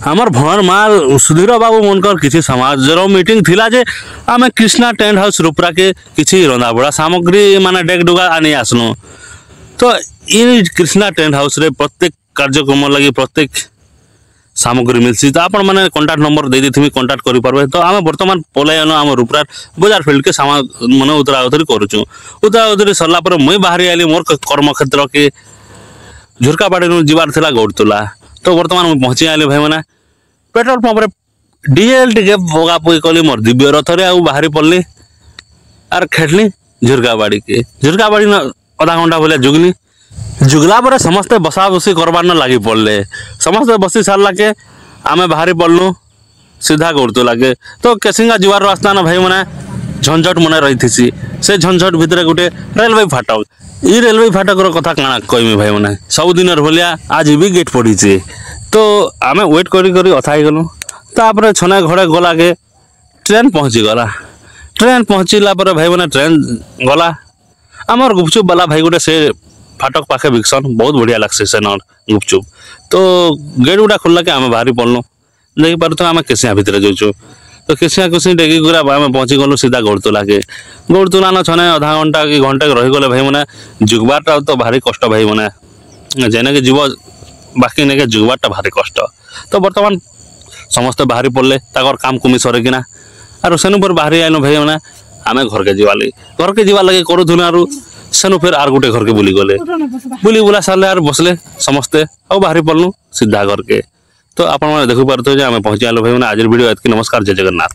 आमर भणर माल सुधीर बाबू मनकर किसी समाज मीटिंग थिला जे आमे कृष्णा टेंट हाउस रुपरा के किसी रंधा बड़ा सामग्री माने डेक डुगा आनी आसनु। तो इन कृष्णा टेंट हाउस रे प्रत्येक कार्यक्रम लगी प्रत्येक सामग्री मिलसी। तो आपण माने कांटेक्ट नंबर दे देथिमी, कांटेक्ट करि परबे। तो आमे वर्तमान पलायन आम रुपरार बाजार फील्ड के सामान माने उतरा उतरी करूछु। उतरा उतरी सरला पर मुई बाहरी आली मोर कर्म क्षेत्र के झुरकाबाड़ी नु जीवार थिला गौड़तुला। तो वर्तमान मैं पहुंची आली भाई माने पेट्रोल पंप रे डीएल टिके भोगा पुई कली मोर दिव्य रथ रे आउ बाहरी पड़ली आर खेटली झुरकाबाड़ी के। झुरकाबाड़ी न आधा घंटा भले जुगली जुगला पर समस्ते बसा बसी करबार न लगी पड़ले। समस्ते बसी सारला के आमे बाहरी पड़लु सीधा गौड़तुला के। तो केसिंगा जीवार रास्ता न भाई माने झंझट मने रही थी। से झंझट भितर गोटे रेलवे फाटक। ई रेलवे फाटक कथा काଣା कहमी भाई माने सब दिन भलिया आज भी गेट पड़ी। तो आमे वेट करी करी अथाई गलु। तापर छने घड़े गला के ट्रेन पहुंची गला। ट्रेन पहुंचीला पर भाई माने ट्रेन गला आमर गुपचुप वाला भाई गोटे से फाटक पाखे बिकसन बहुत बढ़िया लगसे से न गुपचुप। तो गेट गुड़ा खोलला के आमे बाहरी पड़लु देख पार। तो आमे केसिया भितर जाउछु। तो केसिया कुसी डेगी गुरा आमे पहुंची गलु सीधा गौड़तुला के। गौड़तुला न छने आधा घंटा कि घंटे रही गले भाई माने जुगबारटा तो भारी कष्ट भाई माने जेने के जीव बाकी ने के जुगबारटा भारी कष्ट। तो वर्तमान समस्त बाहरी पड़ले ताकर काम कुमी सरे किना आर सेनु पर बाहरी आइनो भाई माने आमे घर के जीवा लगे करूथुन आरु सेनु फिर आर गुटे घर के बुली गले। बुली बुला सारले आर बसले समस्ते और बाहरी पड़लु सीधा घर के। तो आपण माने देखु पारथो जे आमे पहुंची आलो भाई माने आज वीडियो एतकी। नमस्कार, जय जगन्नाथ।